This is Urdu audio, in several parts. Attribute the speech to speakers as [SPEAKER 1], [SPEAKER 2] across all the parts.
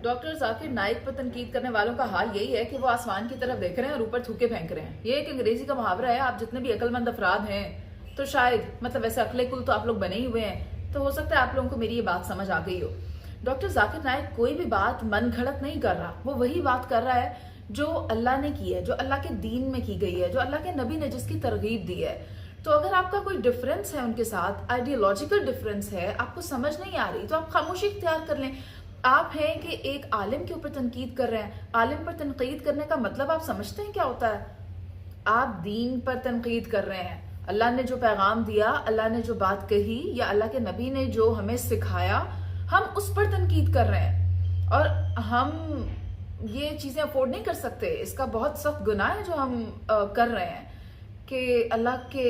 [SPEAKER 1] ڈاکٹر ذاکر نائک پر تنقید کرنے والوں کا حال یہی ہے کہ وہ آسمان کی طرف دیکھ رہے ہیں اور اوپر تھوکے پھینک رہے ہیں. یہ ایک انگریزی کا محاورہ ہے. آپ جتنے بھی عقل مند افراد ہیں تو شاید ویسے عقل کل تو آپ لوگ بنے ہی ہوئے ہیں, تو ہو سکتا ہے آپ لوگوں کو میری یہ بات سمجھ آ گئی ہو. ڈاکٹر ذاکر نائک کوئی بھی بات من گھڑت نہیں کر رہا. وہ وہی بات کر رہا ہے جو اللہ نے کی ہے, جو اللہ کے دین میں کی گئی ہے, جو اللہ کے نبی نے جس کی ترغیب دی ہے. تو اگر آپ کا کوئی ڈفرینس ہے ان کے ساتھ, آئیڈیالوجیکل ڈفرینس ہے, آپ کو سمجھ نہیں آ رہی, تو آپ خاموشی اختیار کر لیں. آپ ہیں کہ ایک عالم کے اوپر تنقید کر رہے ہیں. عالم پر تنقید کرنے کا مطلب آپ سمجھتے ہیں کیا ہوتا ہے؟ آپ دین پر تنقید کر رہے ہیں. اللہ نے جو پیغام دیا, اللہ نے جو بات کہی, یا اللہ کے نبی نے جو ہمیں سکھایا, ہم اس پر تنقید کر رہے ہیں. اور ہم یہ چیزیں افورڈ نہیں کر سکتے. اس کا بہت سخت گناہ ہے جو ہم کر رہے ہیں کہ اللہ کے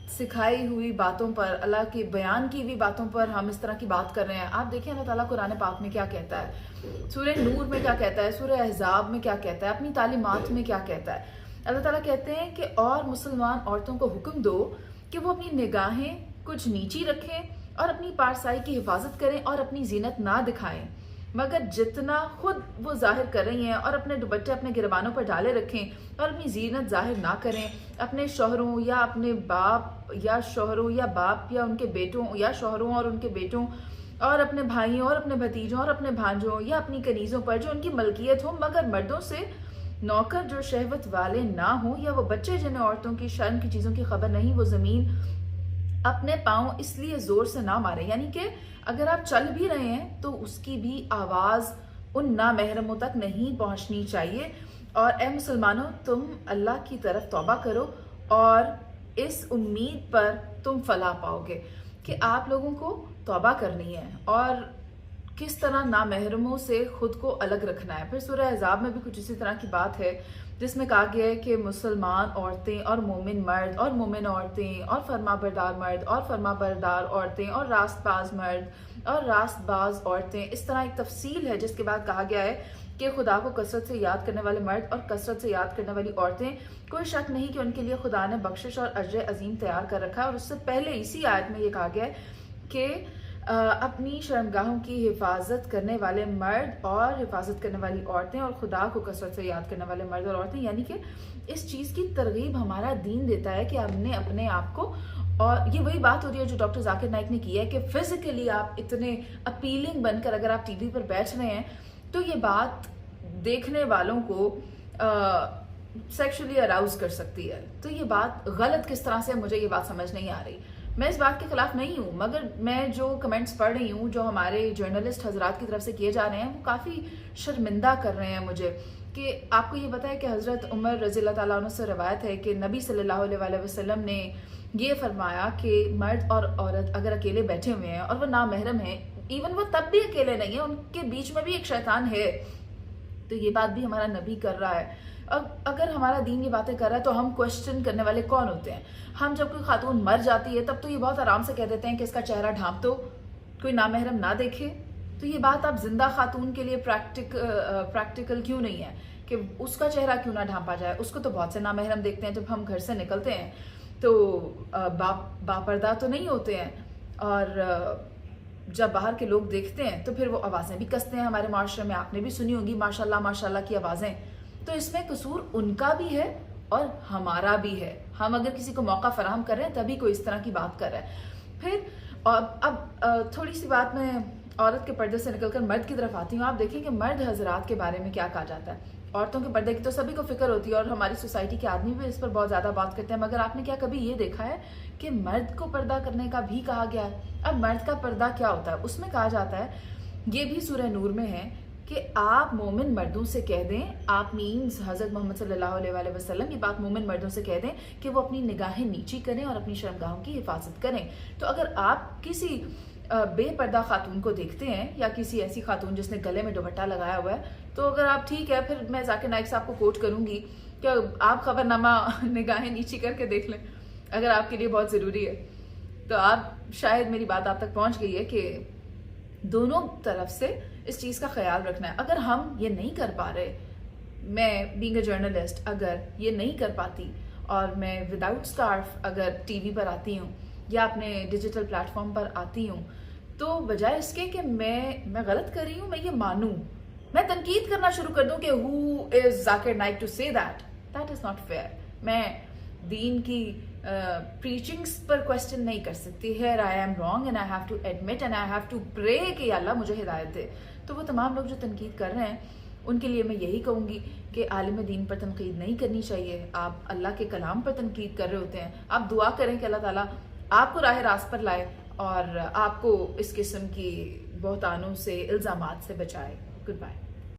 [SPEAKER 1] سکھائی ہوئی باتوں پر, اللہ کے بیان کی ہوئی باتوں پر ہم اس طرح کی بات کر رہے ہیں. آپ دیکھیں اللہ تعالیٰ قرآن پاک میں کیا کہتا ہے, سورہ نور میں کیا کہتا ہے, سورہ احزاب میں کیا کہتا ہے, اپنی تعلیمات میں کیا کہتا ہے. اللہ تعالیٰ کہتے ہیں کہ اور مسلمان عورتوں کو حکم دو کہ وہ اپنی نگاہیں کچھ نیچی رکھیں اور اپنی پارسائی کی حفاظت کریں اور اپنی زینت نہ دکھائیں, مگر جتنا خود وہ ظاہر کر رہی ہیں, اور اپنے دوپٹے اپنے گربانوں پر ڈالے رکھیں اور اپنی زینت ظاہر نہ کریں. اپنے شوہروں یا اپنے باپ یا شوہروں یا باپ یا ان کے بیٹوں یا شوہروں اور ان کے بیٹوں اور اپنے بھائیوں اور اپنے بھتیجوں اور اپنے بھانجوں یا اپنی کنیزوں پر جو ان کی ملکیت ہو, مگر مردوں سے نوکر جو شہوت والے نہ ہوں, یا وہ بچے جنہیں عورتوں کی شرم کی چیزوں کی خبر نہیں, وہ زمین اپنے پاؤں اس لیے زور سے نہ مارے. یعنی کہ اگر آپ چل بھی رہے ہیں تو اس کی بھی آواز ان نامحرموں تک نہیں پہنچنی چاہیے. اور اے مسلمانوں, تم اللہ کی طرف توبہ کرو اور اس امید پر تم فلاح پاؤ گے کہ آپ لوگوں کو توبہ کرنی ہے اور کس طرح نامحرموں سے خود کو الگ رکھنا ہے. پھر سورہ احزاب میں بھی کچھ اسی طرح کی بات ہے جس میں کہا گیا ہے کہ مسلمان عورتیں اور مومن مرد اور مومن عورتیں اور فرما بردار مرد اور فرما بردار عورتیں اور راست باز مرد اور راست باز عورتیں. اس طرح ایک تفصیل ہے جس کے بعد کہا گیا ہے کہ خدا کو کثرت سے یاد کرنے والے مرد اور کثرت سے یاد کرنے والی عورتیں, کوئی شک نہیں کہ ان کے لیے خدا نے بخشش اور اجر عظیم تیار کر رکھا ہے. اور اس سے پہلے اسی آیت میں یہ کہا گیا ہے کہ اپنی شرمگاہوں کی حفاظت کرنے والے مرد اور حفاظت کرنے والی عورتیں اور خدا کو کثرت سے یاد کرنے والے مرد اور عورتیں. یعنی کہ اس چیز کی ترغیب ہمارا دین دیتا ہے کہ ہم نے اپنے آپ کو, اور یہ وہی بات ہو رہی ہے جو ڈاکٹر ذاکر نائک نے کی ہے کہ فزیکلی آپ اتنے اپیلنگ بن کر اگر آپ ٹی وی پر بیٹھ رہے ہیں تو یہ بات دیکھنے والوں کو سیکشولی اراؤز کر سکتی ہے. تو یہ بات غلط کس طرح سے, مجھے یہ بات سمجھ نہیں آ رہی. میں اس بات کے خلاف نہیں ہوں, مگر میں جو کمنٹس پڑھ رہی ہوں جو ہمارے جرنلسٹ حضرات کی طرف سے کیے جا رہے ہیں, وہ کافی شرمندہ کر رہے ہیں مجھے. کہ آپ کو یہ پتہ ہے کہ حضرت عمر رضی اللہ تعالیٰ عنہ سے روایت ہے کہ نبی صلی اللہ علیہ وآلہ وسلم نے یہ فرمایا کہ مرد اور عورت اگر اکیلے بیٹھے ہوئے ہیں اور وہ نامحرم ہیں, ایون وہ تب بھی اکیلے نہیں ہیں, ان کے بیچ میں بھی ایک شیطان ہے. تو یہ بات بھی ہمارا نبی کر رہا ہے. اگر ہمارا دین یہ باتیں کر رہا ہے تو ہم کوشچن کرنے والے کون ہوتے ہیں؟ ہم جب کوئی خاتون مر جاتی ہے تب تو یہ بہت آرام سے کہہ دیتے ہیں کہ اس کا چہرہ ڈھانپ دو, کوئی نامحرم نہ دیکھے. تو یہ بات آپ زندہ خاتون کے لیے پریکٹیکل کیوں نہیں ہے کہ اس کا چہرہ کیوں نہ ڈھانپا جائے؟ اس کو تو بہت سے نامحرم دیکھتے ہیں جب ہم گھر سے نکلتے ہیں, تو باپردہ تو نہیں ہوتے ہیں, اور جب باہر کے لوگ دیکھتے ہیں تو پھر وہ آوازیں بھی کستے ہیں. ہمارے معاشرے میں آپ نے بھی سنی ہوگی ماشاءاللہ کی آوازیں. تو اس میں قصور ان کا بھی ہے اور ہمارا بھی ہے. ہم اگر کسی کو موقع فراہم کر رہے ہیں تبھی کوئی اس طرح کی بات کر رہا ہے. پھر اب تھوڑی سی بات میں عورت کے پردے سے نکل کر مرد کی طرف آتی ہوں. آپ دیکھیں کہ مرد حضرات کے بارے میں کیا کہا جاتا ہے. عورتوں کے پردے کی تو سبھی کو فکر ہوتی ہے اور ہماری سوسائٹی کے آدمی بھی اس پر بہت زیادہ بات کرتے ہیں, مگر آپ نے کیا کبھی یہ دیکھا ہے کہ مرد کو پردہ کرنے کا بھی کہا گیا ہے؟ اب مرد کا پردہ کیا ہوتا ہے؟ اس میں کہا جاتا ہے, یہ بھی سورہ نور میں ہے, کہ آپ مومن مردوں سے کہہ دیں, آپ مینز حضرت محمد صلی اللہ علیہ وآلہ وسلم, یہ بات مومن مردوں سے کہہ دیں کہ وہ اپنی نگاہیں نیچی کریں اور اپنی شرمگاہوں کی حفاظت کریں. تو اگر آپ کسی بے پردہ خاتون کو دیکھتے ہیں یا کسی ایسی خاتون جس نے گلے میں دوپٹہ لگایا ہوا ہے, تو اگر آپ ٹھیک ہے, پھر میں ذاکر نائک صاحب کو کوٹ کروں گی کہ آپ خبر نامہ نگاہیں نیچی کر کے دیکھ لیں اگر آپ کے لیے بہت ضروری ہے. تو آپ شاید میری بات آپ تک پہنچ گئی ہے کہ دونوں طرف سے اس چیز کا خیال رکھنا ہے. اگر ہم یہ نہیں کر پا رہے, میں بینگ اے جرنلسٹ اگر یہ نہیں کر پاتی اور میں وداؤٹ سکارف اگر ٹی وی پر آتی ہوں یا اپنے ڈیجیٹل پلیٹ فارم پر آتی ہوں, تو بجائے اس کے کہ میں غلط کر رہی ہوں, میں یہ مانوں میں تنقید کرنا شروع کر دوں کہ who is Zakir Naik to say that that is not fair. میں دین کی پریچنگز پر کوشچن نہیں کر سکتی ہے. I am wrong and I have to admit and I have to pray کہ یا اللہ مجھے ہدایت دے. تو وہ تمام لوگ جو تنقید کر رہے ہیں ان کے لیے میں یہی کہوں گی کہ عالم دین پر تنقید نہیں کرنی چاہیے. آپ اللہ کے کلام پر تنقید کر رہے ہوتے ہیں, آپ دعا کریں کہ اللہ تعالیٰ آپ کو راہ راست پر لائے اور آپ کو اس قسم کی بہتانوں سے, الزامات سے بچائے. Good bye.